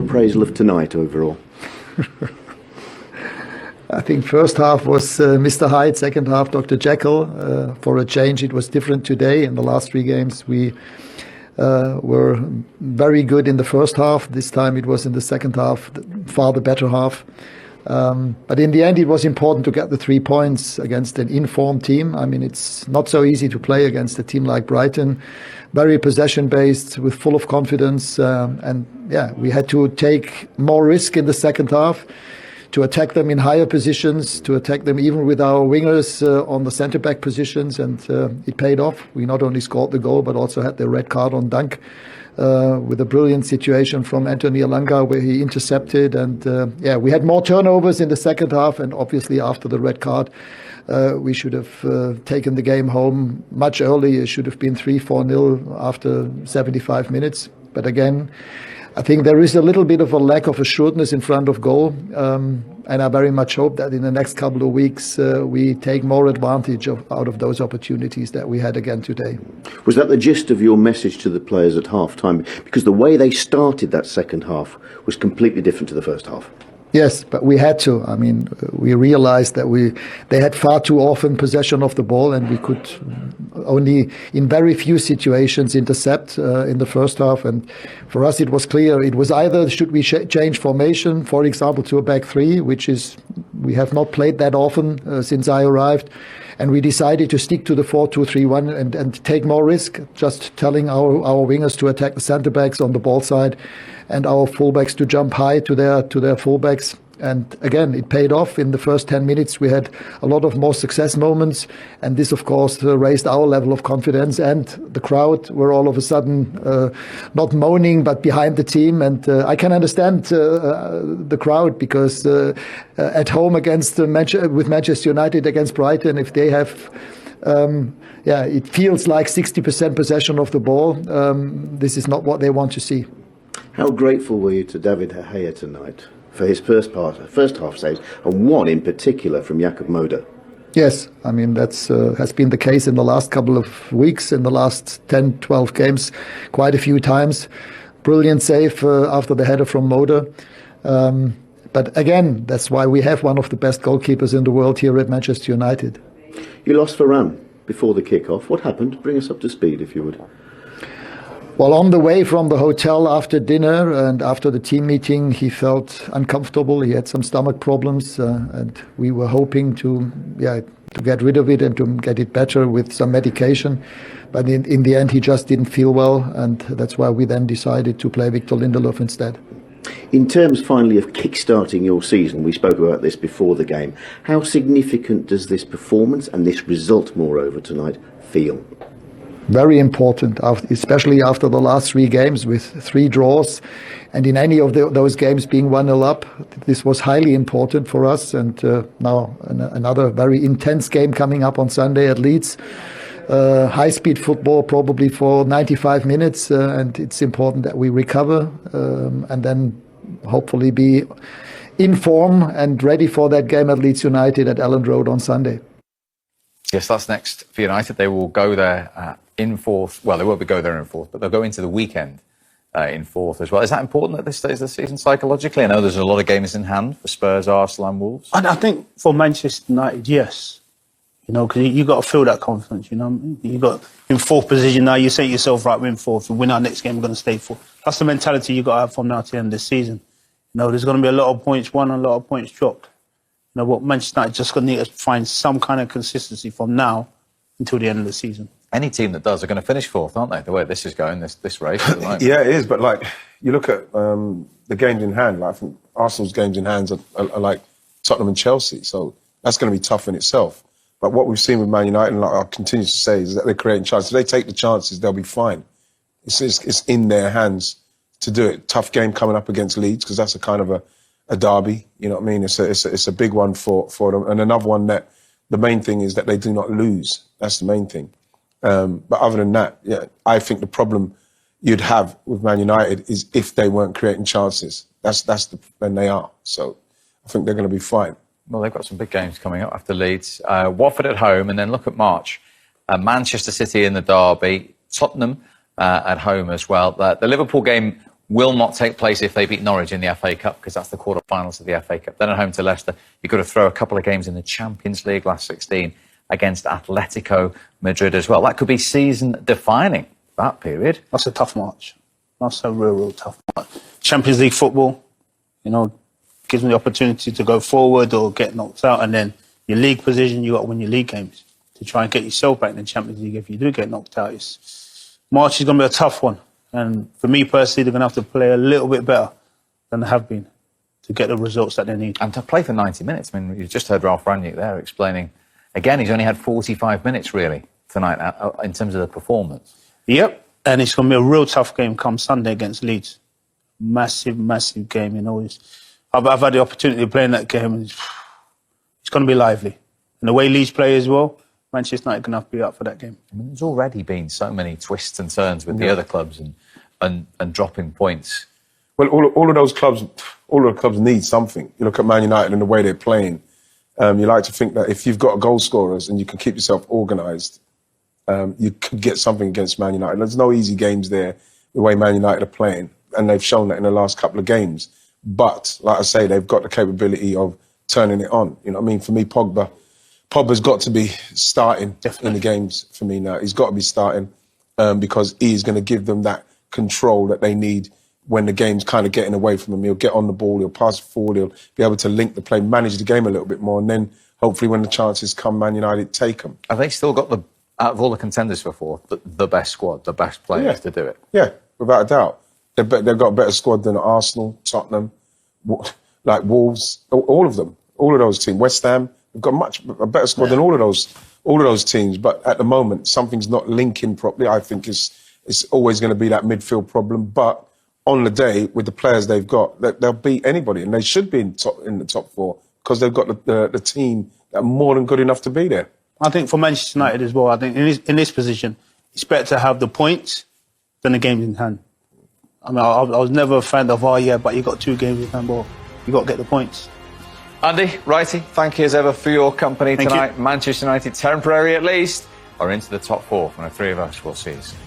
appraisal of tonight overall? I think first half was Mr. Hyde, second half Dr. Jekyll. For a change, it was different today. In the last 3 games, we were very good in the first half. This time it was in the second half, far the better half. But in the end, it was important to get the 3 points against an informed team. I mean, it's not so easy to play against a team like Brighton, very possession-based, with full of confidence. And yeah, we had to take more risk in the second half, to attack them in higher positions, to attack them even with our wingers on the centre-back positions, and it paid off. We not only scored the goal, but also had the red card on Dunk, with a brilliant situation from Anthony Elanga where he intercepted. And we had more turnovers in the second half, and obviously after the red card, we should have taken the game home much earlier. It should have been 3-4-0 after 75 minutes. But again, I think there is a little bit of a lack of assuredness in front of goal, and I very much hope that in the next couple of weeks we take more advantage out of those opportunities that we had again today. Was that the gist of your message to the players at half-time? Because the way they started that second half was completely different to the first half. Yes, but we had to. I mean, we realized that they had far too often possession of the ball, and we could only in very few situations intercept in the first half. And for us, it was clear. It was either should we change formation, for example, to a back 3, which is we have not played that often since I arrived. And we decided to stick to the 4-2-3-1 and take more risk, just telling our wingers to attack the centre-backs on the ball side and our full-backs to jump high to their full-backs. And again, it paid off. In the first 10 minutes, we had a lot of more success moments. And this, of course, raised our level of confidence. And the crowd were all of a sudden not moaning, but behind the team. And I can understand the crowd, because at home against with Manchester United against Brighton, if they have it feels like 60% possession of the ball. This is not what they want to see. How grateful were you to David De Gea tonight for his first half saves, and one in particular from Jakub Moder? Yes, I mean, that's has been the case in the last couple of weeks, in the last 10, 12 games, quite a few times. Brilliant save after the header from Moder. But again, that's why we have one of the best goalkeepers in the world here at Manchester United. You lost Varane before the kick-off. What happened? Bring us up to speed, if you would. Well, on the way from the hotel after dinner and after the team meeting, he felt uncomfortable. He had some stomach problems, and we were hoping to get rid of it and to get it better with some medication. But in the end, he just didn't feel well, and that's why we then decided to play Victor Lindelof instead. In terms, finally, of kick-starting your season, we spoke about this before the game. How significant does this performance and this result, moreover, tonight feel? Very important, especially after the last 3 games with 3 draws. And in any of those games being 1-0 up, this was highly important for us. And now another very intense game coming up on Sunday at Leeds. High-speed football probably for 95 minutes. And it's important that we recover and then hopefully be in form and ready for that game at Leeds United at Elland Road on Sunday. Yes, that's next for United. They will go there in fourth. Well, they won't go there in fourth, but they'll go into the weekend in fourth as well. Is that important at this stage of the season psychologically? I know there's a lot of games in hand for Spurs, Arsenal and Wolves. I think for Manchester United, yes. You know, because you got to feel that confidence, you know. You got in fourth position now, you say to yourself, right, we're in fourth. We win our next game, we're going to stay fourth. That's the mentality you got to have from now to the end of the season. You know, there's going to be a lot of points won and a lot of points dropped. You know, what Manchester United just going to need to find some kind of consistency from now until the end of the season. Any team that does are going to finish fourth, aren't they? The way this is going, this race. Yeah, it is. But like you look at the games in hand. Like I think Arsenal's games in hand are like Tottenham and Chelsea. So that's going to be tough in itself. But what we've seen with Man United, and like I continue to say, is that they're creating chances. If they take the chances, they'll be fine. It's in their hands to do it. Tough game coming up against Leeds, because that's a kind of a derby. You know what I mean? It's a big one for them, and another one that the main thing is that they do not lose. That's the main thing. But other than that, yeah, I think the problem you'd have with Man United is if they weren't creating chances. When they are. So I think they're going to be fine. Well, they've got some big games coming up after Leeds. Watford at home, and then look at March. Manchester City in the derby, Tottenham at home as well. The Liverpool game will not take place if they beat Norwich in the FA Cup, because that's the quarter-finals of the FA Cup. Then at home to Leicester, you've got to throw a couple of games in the Champions League last 16 against Atletico Madrid as well. That could be season-defining, that period. That's a tough match. That's a real tough match. Champions League football, you know, gives me the opportunity to go forward or get knocked out, and then your league position, you got to win your league games to try and get yourself back in the Champions League if you do get knocked out. March is going to be a tough one. And for me personally, they're going to have to play a little bit better than they have been to get the results that they need. And to play for 90 minutes. I mean, you just heard Ralph Rangnick there explaining, again, he's only had 45 minutes really tonight in terms of the performance. Yep. And it's going to be a real tough game come Sunday against Leeds. Massive game, you know. I've had the opportunity to play in that game, and it's going to be lively. And the way Leeds play as well, Manchester United are going to have to be up for that game. I mean, there's already been so many twists and turns with the other clubs and dropping points. Well, all of those clubs, all of the clubs need something. You look at Man United and the way they're playing. You like to think that if you've got goal scorers and you can keep yourself organised, you could get something against Man United. There's no easy games there, the way Man United are playing, and they've shown that in the last couple of games. But, like I say, they've got the capability of turning it on. You know what I mean? For me, Pogba's got to be starting in the games for me now. He's got to be starting because he's going to give them that control that they need when the game's kind of getting away from him. He'll get on the ball, he'll pass it forward, he'll be able to link the play, manage the game a little bit more, and then hopefully when the chances come, Man United take them. Have they still got, out of all the contenders for fourth, the best squad, the best players to do it? Yeah, without a doubt. They've got a better squad than Arsenal, Tottenham, like Wolves, all of them, all of those teams. West Ham, they've got a better squad than all of those teams. But at the moment, something's not linking properly. I think it's always going to be that midfield problem. But on the day, with the players they've got, they'll beat anybody, and they should be in the top four because they've got the team that are more than good enough to be there. I think for Manchester United as well, I think in this position, it's better to have the points than the games in hand. I mean, I was never a fan of, but you got 2 games in hand, but you got to get the points. Andy, Wrighty, thank you as ever for your company Thank tonight. you. Manchester United, temporary at least, are into the top 4. One of 3 of us will see you soon.